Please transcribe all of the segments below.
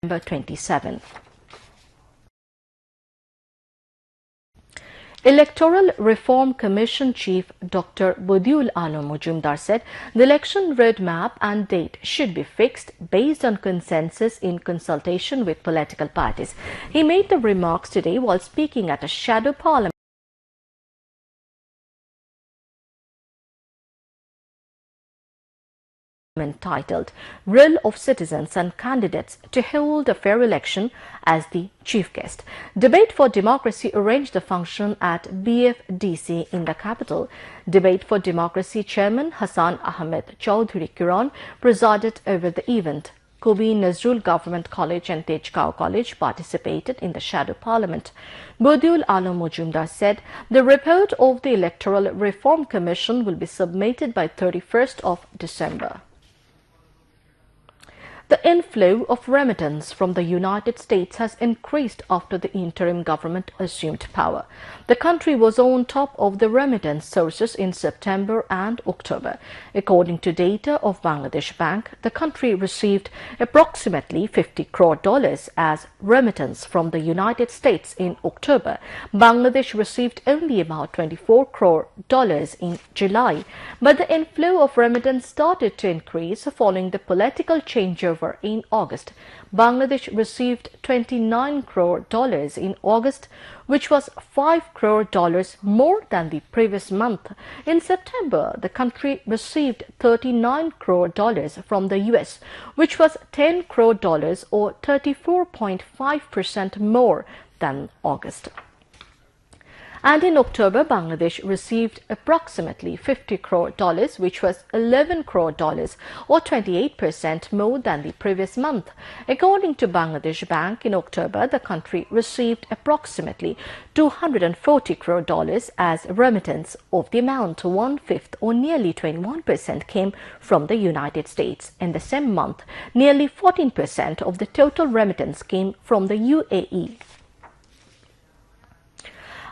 27. Electoral Reform Commission Chief Dr. Badiul Alam Majumdar said the election roadmap and date should be fixed based on consensus in consultation with political parties. He made the remarks today while speaking at a shadow parliament titled Role of Citizens and Candidates to Hold a Fair Election as the chief guest. Debate for Democracy arranged the function at BFDC in the capital. Debate for Democracy Chairman Hassan Ahmed Chowdhury Kiran presided over the event. Kobi Nazrul Government College and Tejgao College participated in the shadow parliament. Badiul Alam Majumdar said the report of the Electoral Reform Commission will be submitted by 31st of December. The inflow of remittance from the United States has increased after the interim government assumed power. The country was on top of the remittance sources in September and October. According to data of Bangladesh Bank, the country received approximately $50 crore as remittance from the United States in October. Bangladesh received only about $24 crore in July, but the inflow of remittance started to increase following the political changeover in August. Bangladesh received $29 crore in August, which was $5 crore more than the previous month. In September, the country received $39 crore from the US, which was $10 crore or 34.5% more than August. And in October, Bangladesh received approximately $50 crore, which was $11 crore or 28% more than the previous month. According to Bangladesh Bank, in October, the country received approximately $240 crore as remittance. Of the amount, one-fifth or nearly 21% came from the United States. In the same month, nearly 14% of the total remittance came from the UAE.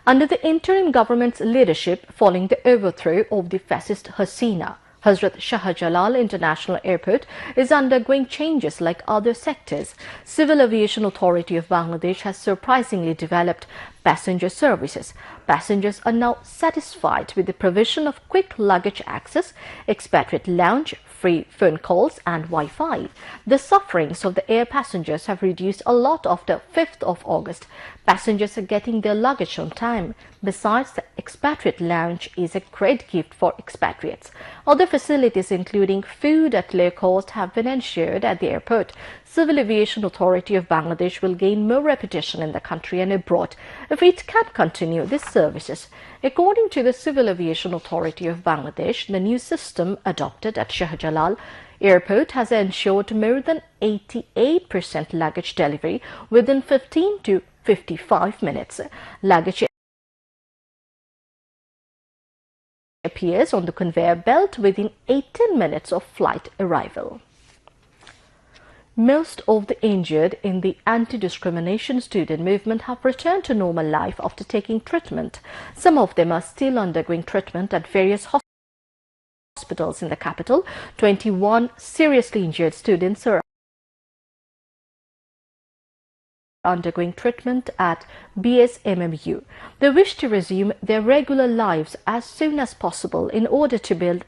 Under the interim government's leadership following the overthrow of the fascist Hasina, Hazrat Shah Jalal International Airport is undergoing changes like other sectors. Civil Aviation Authority of Bangladesh has surprisingly developed passenger services. Passengers are now satisfied with the provision of quick luggage access, expatriate lounge, free phone calls and Wi-Fi. The sufferings of the air passengers have reduced a lot after 5th of August. Passengers are getting their luggage on time. Besides, the expatriate lounge is a great gift for expatriates. Other facilities including food at low cost have been ensured at the airport. Civil Aviation Authority of Bangladesh will gain more reputation in the country and abroad if it can continue these services. According to the Civil Aviation Authority of Bangladesh, the new system adopted at Shah Jalal Airport has ensured more than 88% luggage delivery within 15 to 55 minutes. Luggage appears on the conveyor belt within 18 minutes of flight arrival. Most of the injured in the anti-discrimination student movement have returned to normal life after taking treatment. Some of them are still undergoing treatment at various hospitals in the capital. 21 seriously injured students are undergoing treatment at BSMMU. They wish to resume their regular lives as soon as possible in order to build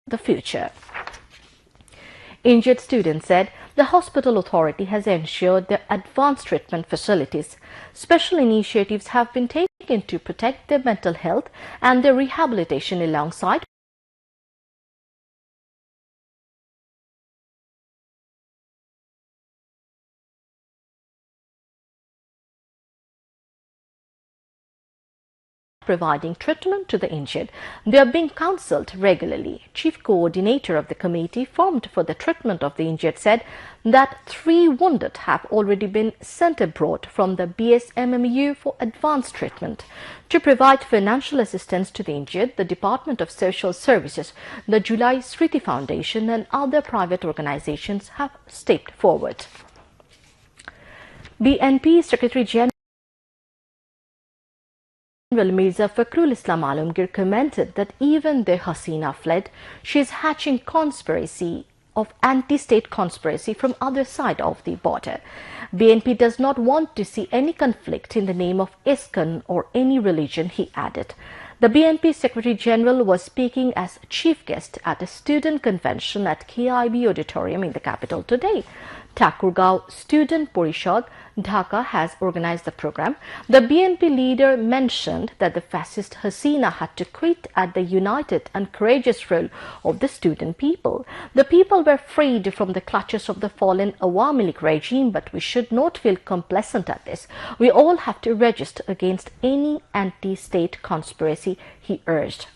the future. Injured students said the hospital authority has ensured their advanced treatment facilities. Special initiatives have been taken to protect their mental health and their rehabilitation alongside providing treatment to the injured. They are being counselled regularly. Chief coordinator of the committee formed for the treatment of the injured said that 3 wounded have already been sent abroad from the BSMMU for advanced treatment. To provide financial assistance to the injured, the Department of Social Services, the July Sriti Foundation and other private organizations have stepped forward. BNP Secretary General Mirza Fakhrul Islam Alamgir commented that even though Hasina fled, she is hatching conspiracy of anti-state conspiracy from other side of the border. BNP does not want to see any conflict in the name of ISKCON or any religion, he added. The BNP Secretary General was speaking as chief guest at a student convention at KIB Auditorium in the capital today. Thakurgaon Student Porishad, Dhaka has organized the program. The BNP leader mentioned that the fascist Hasina had to quit at the united and courageous role of the student people. The people were freed from the clutches of the fallen Awami League regime, but we should not feel complacent at this. We all have to register against any anti-state conspiracy, he urged.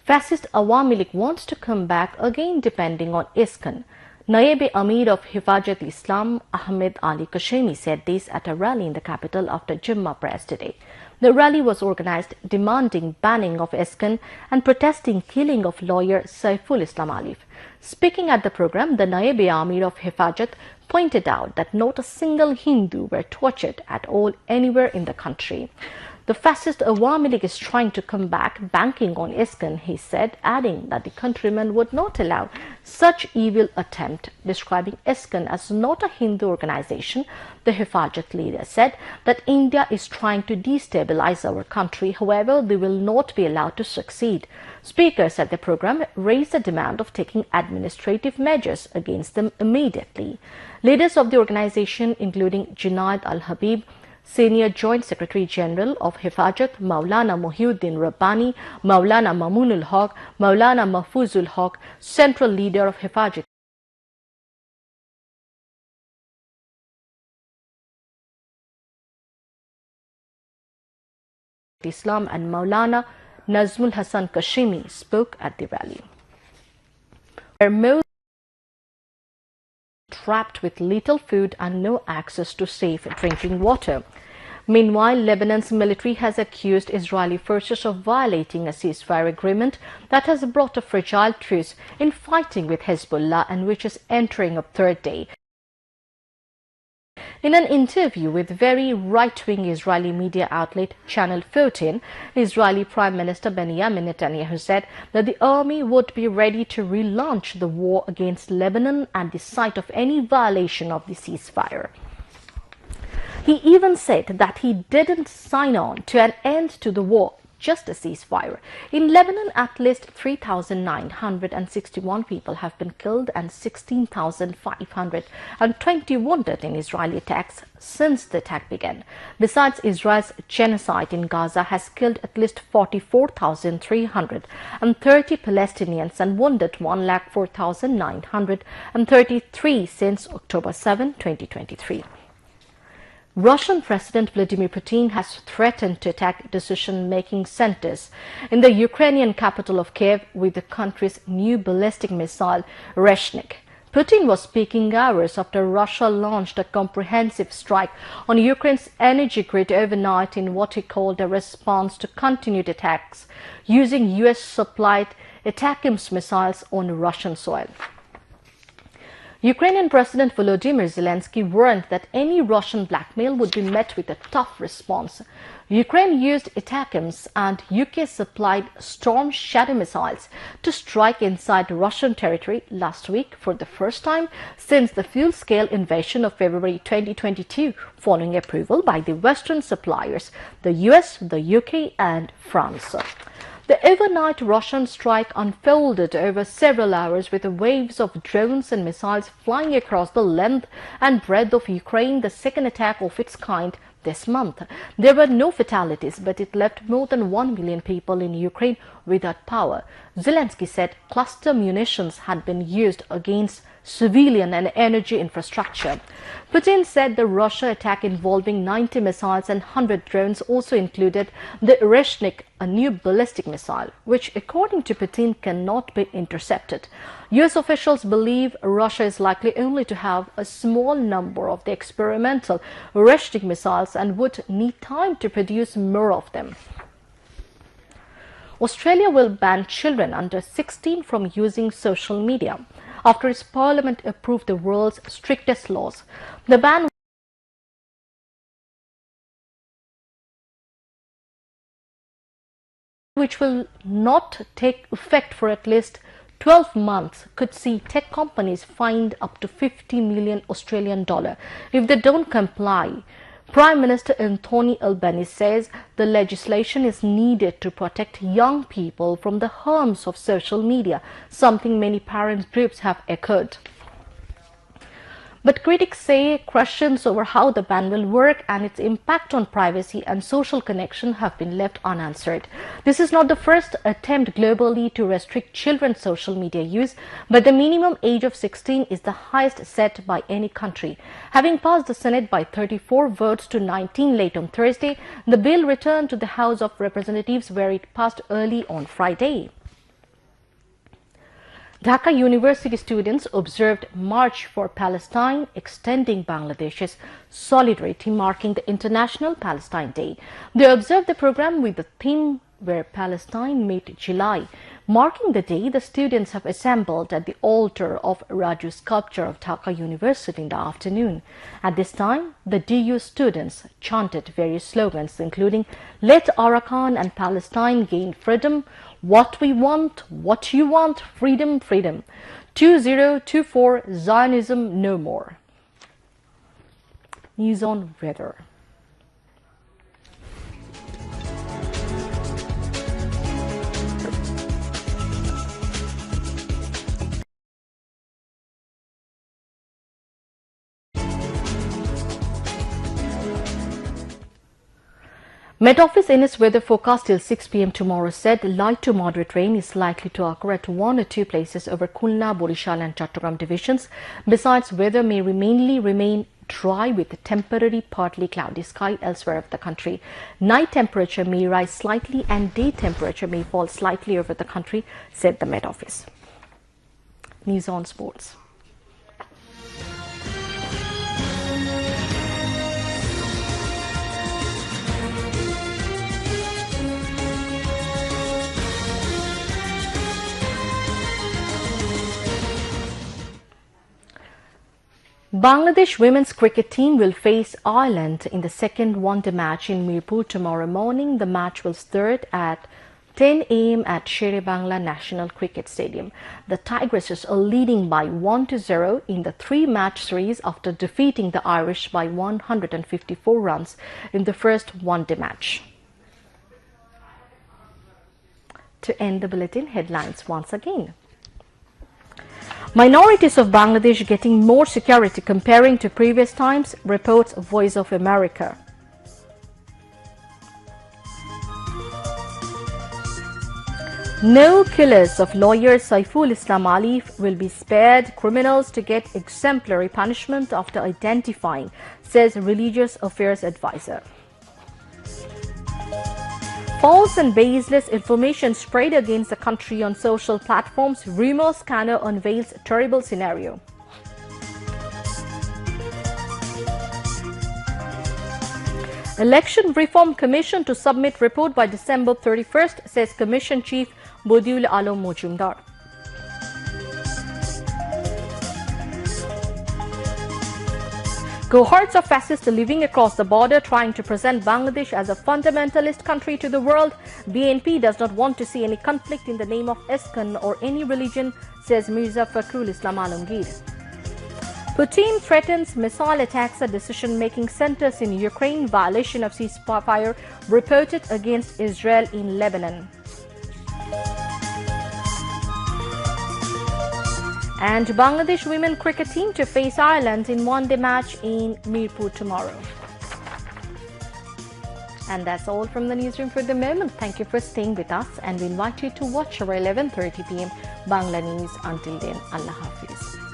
Fascist Awami League wants to come back again depending on ISKCON. Naib Amir of Hifazat Islam Ahmed Ali Kashemi said this at a rally in the capital after Jummah prayers today. The rally was organized demanding banning of ISKCON and protesting killing of lawyer Saiful Islam Alif. Speaking at the program, the Naib Amir of Hifazat pointed out that not a single Hindu were tortured at all anywhere in the country. The fascist Awami League is trying to come back, banking on ISKCON, he said, adding that the countrymen would not allow such evil attempt. Describing ISKCON as not a Hindu organization, the Hifazat leader said that India is trying to destabilize our country. However, they will not be allowed to succeed. Speakers at the program raised the demand of taking administrative measures against them immediately. Leaders of the organization, including Junaid Al-Habib, Senior Joint Secretary General of Hifazat, Maulana Muhyiddin Rabbani, Maulana Mamunul Haq, Maulana Mahfuzul Haq, Central Leader of Hifazat Islam, and Maulana Nazmul Hasan Kashimi spoke at the rally. Most trapped with little food and no access to safe drinking water. Meanwhile, Lebanon's military has accused Israeli forces of violating a ceasefire agreement that has brought a fragile truce in fighting with Hezbollah and which is entering a third day. In an interview with very right-wing Israeli media outlet Channel 14, Israeli Prime Minister Benjamin Netanyahu said that the army would be ready to relaunch the war against Lebanon at the sight of any violation of the ceasefire. He even said that he didn't sign on to an end to the war, just a ceasefire. In Lebanon, at least 3,961 people have been killed and 16,520 wounded in Israeli attacks since the attack began. Besides, Israel's genocide in Gaza has killed at least 44,330 Palestinians and wounded 104,933 since October 7, 2023. Russian President Vladimir Putin has threatened to attack decision-making centers in the Ukrainian capital of Kiev with the country's new ballistic missile, Reshnik. Putin was speaking hours after Russia launched a comprehensive strike on Ukraine's energy grid overnight in what he called a response to continued attacks using US-supplied ATACMS missiles on Russian soil. Ukrainian President Volodymyr Zelensky warned that any Russian blackmail would be met with a tough response. Ukraine used ATACMS and UK-supplied Storm Shadow missiles to strike inside Russian territory last week for the first time since the full-scale invasion of February 2022, following approval by the Western suppliers, the US, the UK and France. The overnight Russian strike unfolded over several hours with waves of drones and missiles flying across the length and breadth of Ukraine, the second attack of its kind this month. There were no fatalities, but it left more than 1 million people in Ukraine without power. Zelensky said cluster munitions had been used against civilian and energy infrastructure. Putin said the Russia attack involving 90 missiles and 100 drones also included the Reshnik, a new ballistic missile, which according to Putin cannot be intercepted. US officials believe Russia is likely only to have a small number of the experimental Reshnik missiles and would need time to produce more of them. Australia will ban children under 16 from using social media after its parliament approved the world's strictest laws. The ban which will not take effect for at least 12 months could see tech companies fined up to 50 million Australian dollar if they don't comply. Prime Minister Anthony Albanese says the legislation is needed to protect young people from the harms of social media, something many parents groups have echoed. But critics say questions over how the ban will work and its impact on privacy and social connection have been left unanswered. This is not the first attempt globally to restrict children's social media use, but the minimum age of 16 is the highest set by any country. Having passed the Senate by 34 votes to 19 late on Thursday, the bill returned to the House of Representatives where it passed early on Friday. Dhaka University students observed March for Palestine, extending Bangladesh's solidarity, marking the International Palestine Day. They observed the program with the theme Where Palestine Met July. Marking the day, the students have assembled at the altar of Raju's sculpture of Dhaka University in the afternoon. At this time, the DU students chanted various slogans, including "Let Arakan and Palestine gain freedom," "What we want, what you want, freedom, freedom," 2024 Zionism no more. News on weather. Met Office in its weather forecast till 6 p.m. tomorrow said light to moderate rain is likely to occur at one or two places over Khulna, Borishal and Chattogram divisions. Besides, weather may remain dry with temporary partly cloudy sky elsewhere of the country. Night temperature may rise slightly and day temperature may fall slightly over the country, said the Met Office. News on sports. Bangladesh women's cricket team will face Ireland in the second one-day match in Mirpur tomorrow morning. The match will start at 10 a.m. at Shere-Bangla National Cricket Stadium. The Tigresses are leading by 1-0 in the three-match series after defeating the Irish by 154 runs in the first one-day match. To end the bulletin, headlines once again. Minorities of Bangladesh getting more security comparing to previous times, reports Voice of America. No killers of lawyer Saiful Islam Ali will be spared. Criminals to get exemplary punishment after identifying, says Religious Affairs Advisor. False and baseless information spread against the country on social platforms. Rumor scanner unveils terrible scenario. Election Reform Commission to submit report by December 31st, says Commission Chief Bodiul Alam Mojumdar. Cohorts of fascists living across the border trying to present Bangladesh as a fundamentalist country to the world. BNP does not want to see any conflict in the name of ISKCON or any religion, says Mirza Fakhrul Islam Alamgir. Putin threatens missile attacks at decision-making centers in Ukraine. Violation of ceasefire reported against Israel in Lebanon. And Bangladesh women cricket team to face Ireland in one-day match in Mirpur tomorrow. And that's all from the newsroom for the moment. Thank you for staying with us and we invite you to watch our 11:30 p.m. Bangla News. Until then, Allah Hafiz.